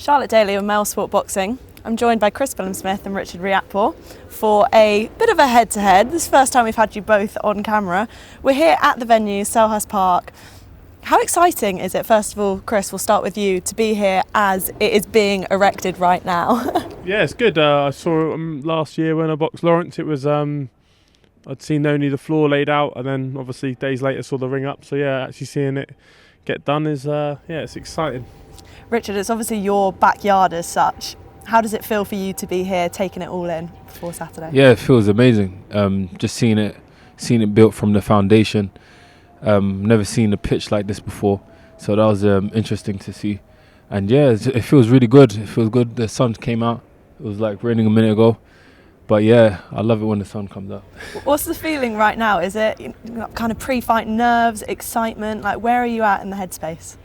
Charlotte Daly of MailSport Boxing. I'm joined by Billam-Smith and Richard Riakporhe for a bit of a head-to-head. This is the first time we've had you both on camera. We're here at the venue, Selhurst Park. How exciting is it, first of all, Chris, we'll start with you, to be here as it is being erected right now? Yeah, it's good. I saw last year when I boxed Lawrence. It was I'd seen only the floor laid out, and then obviously days later saw the ring up. So yeah, actually seeing it get done is it's exciting. Richard, it's obviously your backyard as such. How does it feel for you to be here, taking it all in for Saturday? Yeah, it feels amazing. Just seeing it built from the foundation. Never seen a pitch like this before, so that was interesting to see. And yeah, it feels really good. It feels good. The sun came out. It was like raining a minute ago, but yeah, I love it when the sun comes out. What's the feeling right now? Is it kind of pre-fight nerves, excitement? Like, where are you at in the headspace?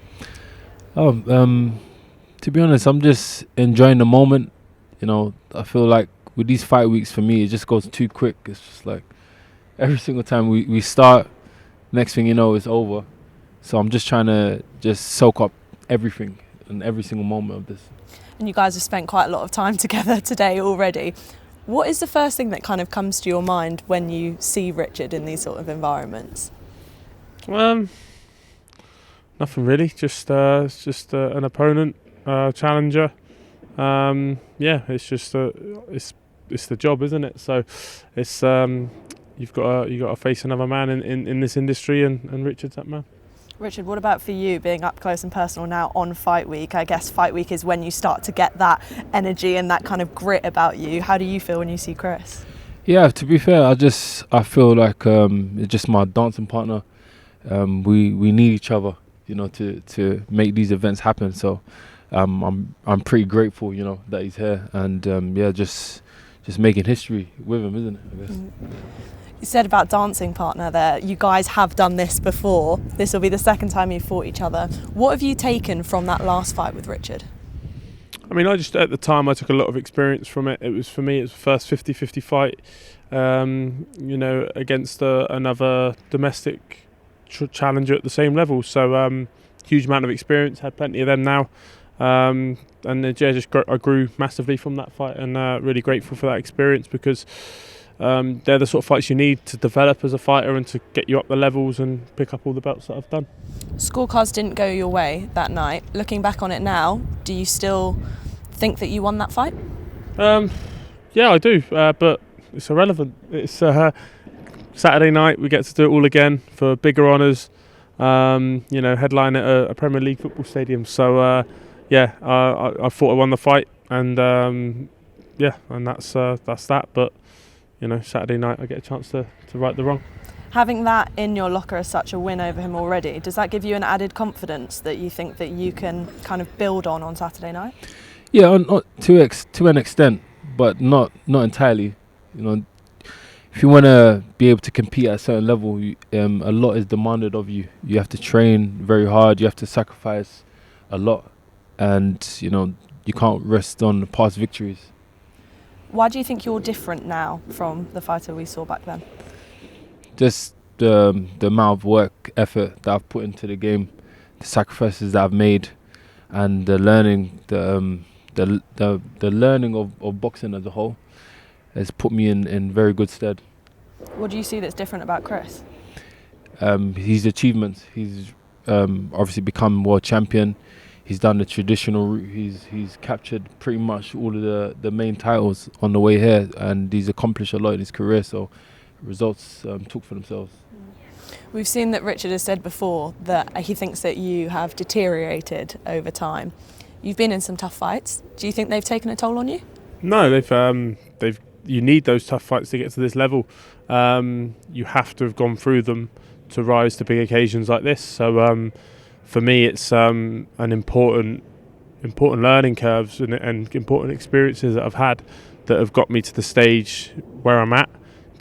To be honest, I'm just enjoying the moment. You know, I feel like with these fight weeks, for me, it just goes too quick. It's just like every single time we start, next thing you know, it's over. So I'm just trying to just soak up everything and every single moment of this. And you guys have spent quite a lot of time together today already. What is the first thing that kind of comes to your mind when you see Richard in these sort of environments? Nothing really. Just an opponent, challenger. It's just it's the job, isn't it? So it's you've got to face another man in this industry, and Richard's that man. Richard, what about for you, being up close and personal now on Fight Week? I guess Fight Week is when you start to get that energy and that kind of grit about you. How do you feel when you see Chris? Yeah, to be fair, I feel like it's just my dancing partner. We need each other, you know, to make these events happen. So I'm pretty grateful, you know, that he's here, and just making history with him, isn't it? I guess. You said about dancing partner there, you guys have done this before. This will be the second time you've fought each other. What have you taken from that last fight with Richard? I mean, at the time I took a lot of experience from it. It was, for me, it was the first 50-50 fight, against another domestic challenger at the same level. So huge amount of experience, had plenty of them now. I grew massively from that fight, and really grateful for that experience, because they're the sort of fights you need to develop as a fighter and to get you up the levels and pick up all the belts that I've done. Scorecards didn't go your way that night. Looking back on it now, do you still think that you won that fight? Yeah, I do, but it's irrelevant. It's Saturday night, we get to do it all again for bigger honours, headline at a Premier League football stadium. So I thought I won the fight, and and that's that. But you know, Saturday night I get a chance to right the wrong. Having that in your locker as such, a win over him already, does that give you an added confidence that you think that you can kind of build on Saturday night? Yeah, to an extent, but not entirely. You know, if you want to be able to compete at a certain level, a lot is demanded of you. You have to train very hard. You have to sacrifice a lot, and you know, you can't rest on past victories. Why do you think you're different now from the fighter we saw back then? Just the amount of work, effort that I've put into the game, the sacrifices that I've made, and the learning, the learning of boxing as a whole has put me in very good stead. What do you see that's different about Chris? His achievements. He's obviously become world champion. He's done the traditional route. He's captured pretty much all of the main titles on the way here, and he's accomplished a lot in his career. So results talk for themselves. We've seen that Richard has said before that he thinks that you have deteriorated over time. You've been in some tough fights. Do you think they've taken a toll on you? No, they've. You need those tough fights to get to this level. You have to have gone through them to rise to big occasions like this. So for me, it's an important learning curves and important experiences that I've had that have got me to the stage where I'm at,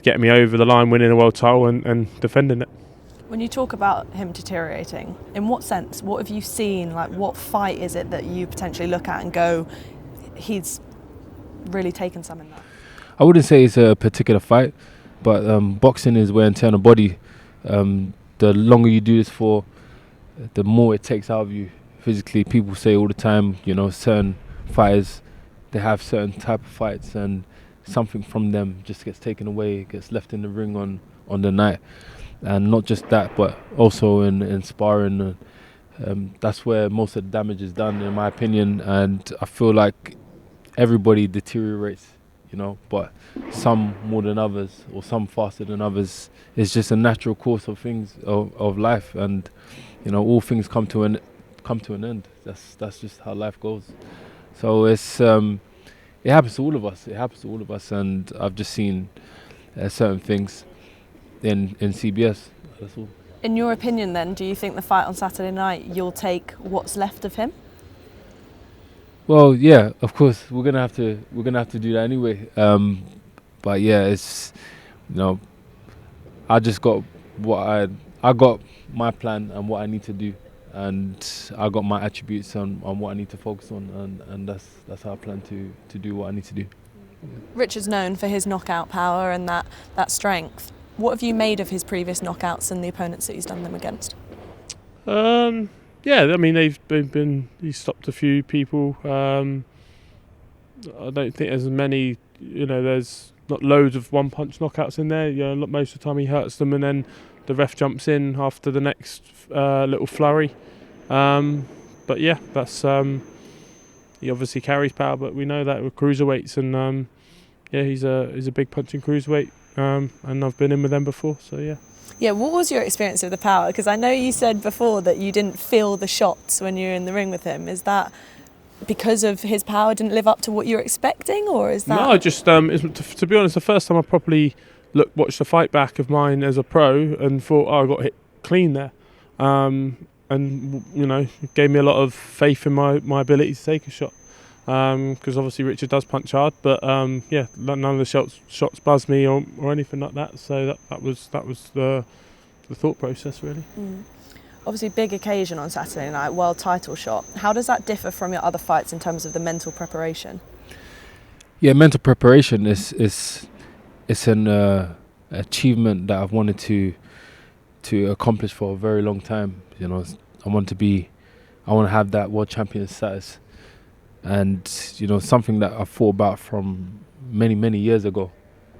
getting me over the line, winning a world title and defending it. When you talk about him deteriorating, in what sense? What have you seen? Like, what fight is it that you potentially look at and go, he's really taken some in that? I wouldn't say it's a particular fight, but boxing is wear and tear on the body. The longer you do this for, the more it takes out of you physically. People say all the time, you know, certain fighters, they have certain type of fights, and something from them just gets taken away, gets left in the ring on the night. And not just that, but also in sparring. That's where most of the damage is done, in my opinion. And I feel like everybody deteriorates, but some more than others, or some faster than others. It's just a natural course of things of life, and all things come to an end. That's just how life goes. So it's it happens to all of us. It happens to all of us, and I've just seen certain things in CBS. That's all. In your opinion, then, do you think the fight on Saturday night, you'll take what's left of him? Well, yeah, of course, we're gonna have to do that anyway. But yeah, it's I just got I got my plan and what I need to do, and I got my attributes on what I need to focus on, and that's how I plan to do what I need to do. Richard's known for his knockout power and that strength. What have you made of his previous knockouts and the opponents that he's done them against? Yeah, I mean he's stopped a few people. I don't think there's many. There's not loads of one-punch knockouts in there. Most of the time he hurts them, and then the ref jumps in after the next little flurry. But yeah, that's he obviously carries power, but we know that with cruiserweights, and yeah, he's a big punching cruiserweight. And I've been in with them before, so yeah. Yeah, what was your experience of the power? Because I know you said before that you didn't feel the shots when you were in the ring with him. Is that because of his power didn't live up to what you were expecting, or is that? No, I just to be honest, the first time I properly watched the fight back of mine as a pro and thought, I got hit clean there, and it gave me a lot of faith in my ability to take a shot. Because obviously Richard does punch hard, but yeah, none of the shots buzzed me or anything like that. So that was the thought process, really. Obviously, big occasion on Saturday night, world title shot. How does that differ from your other fights in terms of the mental preparation? Yeah, mental preparation is an achievement that I've wanted to accomplish for a very long time. I want to have that world champion status. And something that I thought about from many years ago.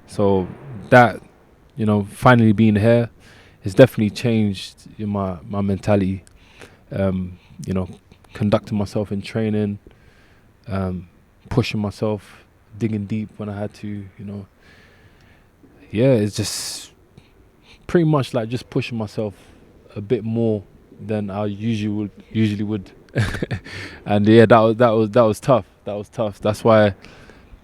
So that finally being here has definitely changed my mentality. Conducting myself in training, pushing myself, digging deep when I had to. Yeah, it's just pretty much like just pushing myself a bit more than I usually would. And yeah, that was tough. That's why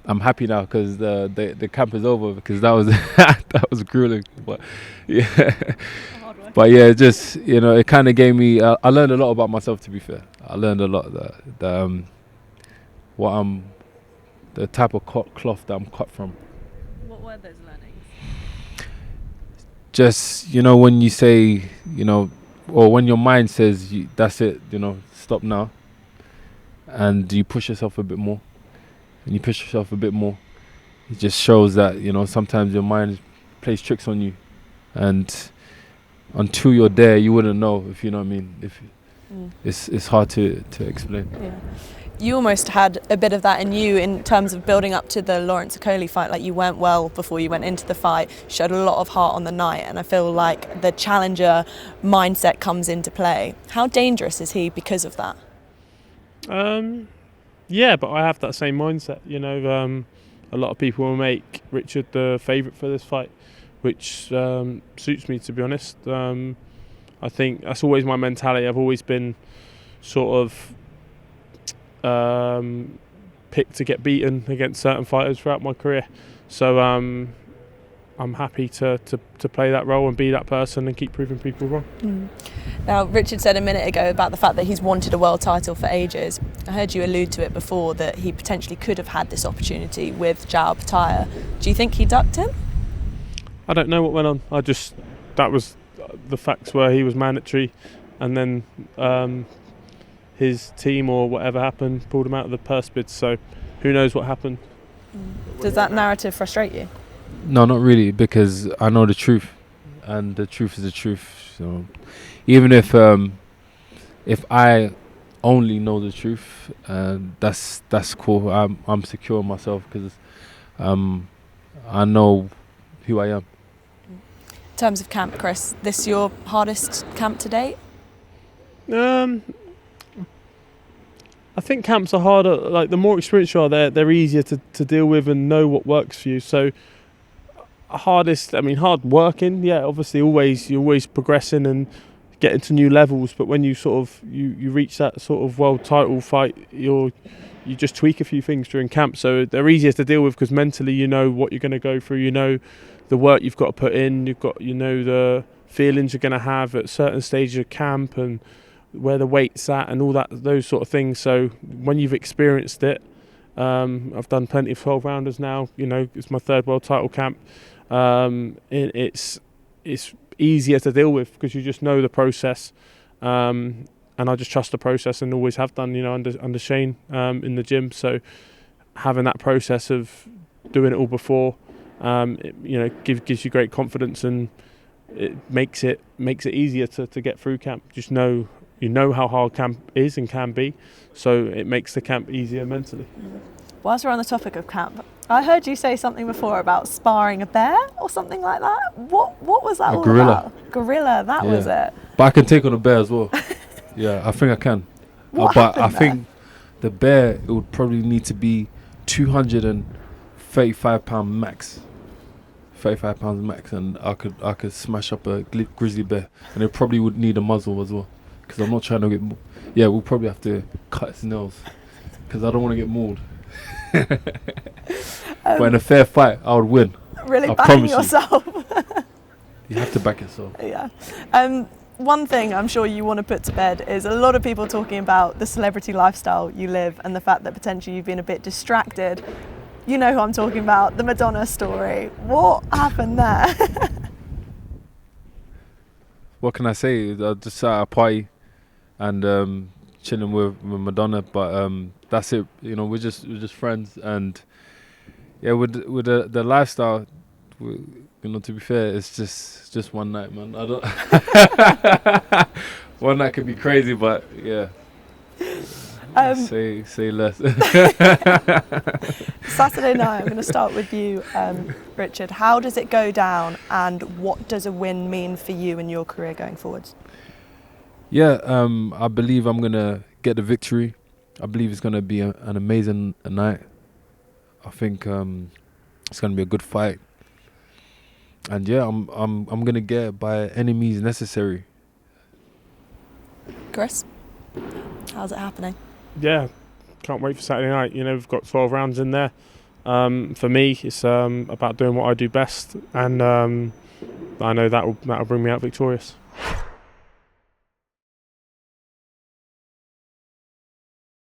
I'm happy now, because the camp is over, because that was that was grueling. But yeah, it just it kind of gave me. I learned a lot about myself. To be fair, I learned a lot that the type of cloth that I'm cut from. What were those learnings? Just when you say or when your mind says that's it, stop now, and you push yourself a bit more, it just shows that sometimes your mind plays tricks on you, and until you're there you wouldn't know, if you know what I mean. It's hard to explain. Yeah. You almost had a bit of that in you in terms of building up to the Lawrence Okoli fight. Like, you went well before you went into the fight, showed a lot of heart on the night, and I feel like the challenger mindset comes into play. How dangerous is he because of that? Yeah, but I have that same mindset. A lot of people will make Richard the favourite for this fight, which suits me, to be honest. I think that's always my mentality. I've always been sort of picked to get beaten against certain fighters throughout my career, so I'm happy to play that role and be that person and keep proving people wrong. Now, Richard said a minute ago about the fact that he's wanted a world title for ages. I heard you allude to it before, that he potentially could have had this opportunity with João Pitaya. Do you think he ducked him? I don't know what went on. That was the facts were he was mandatory, and then his team or whatever happened pulled him out of the purse bid, so who knows what happened. Does that narrative frustrate you? No, not really, because I know the truth, and the truth is the truth. So even if I only know the truth, and that's cool. I'm secure in myself because I know who I am. In terms of camp, Chris, this your hardest camp to date? I think camps are harder. Like, the more experienced you are, they're easier to deal with and know what works for you. So hardest, I mean, hard working. Yeah, obviously, you're always progressing and getting to new levels. But when you sort of you reach that sort of world title fight, you just tweak a few things during camp. So they're easier to deal with because mentally you know what you're going to go through. You know the work you've got to put in. You know the feelings you're going to have at certain stages of camp and where the weight's at and all that, those sort of things. So when you've experienced it, I've done plenty of 12 rounders now. You know, it's my third world title camp. It's easier to deal with because you just know the process, and I just trust the process and always have done. You know, under Shane in the gym. So having that process of doing it all before, gives you great confidence, and it makes it easier to get through camp. Just know. You know how hard camp is and can be, so it makes the camp easier mentally. Whilst we're on the topic of camp, I heard you say something before about sparring a bear or something like that. What was that all about? Gorilla, that was it. But I can take on a bear as well. Yeah, I think I can. What but I happened think the bear, it would probably need to be 235 pound max. 35 pounds max, and I could smash up a grizzly bear, and it probably would need a muzzle as well. Because I'm not trying to get yeah, we'll probably have to cut its nails because I don't want to get mauled. But in a fair fight, I would win. Really I backing yourself. You have to back yourself. Yeah. One thing I'm sure you want to put to bed is a lot of people talking about the celebrity lifestyle you live and the fact that potentially you've been a bit distracted. You know who I'm talking about, the Madonna story. What happened there? What can I say? I just sat at a party and chilling with Madonna, but that's it. You know, we're just friends, and yeah, with the lifestyle, you know, to be fair, it's just one night, man. I don't. One night could be crazy, but yeah. Say less. Saturday night, I'm going to start with you, Richard. How does it go down, and what does a win mean for you in your career going forwards? Yeah, I believe I'm going to get the victory. I believe it's going to be an amazing night. I think it's going to be a good fight. And yeah, I'm going to get it by any means necessary. Chris, how's it happening? Yeah, can't wait for Saturday night. You know, we've got 12 rounds in there. For me, it's about doing what I do best, and I know that'll bring me out victorious.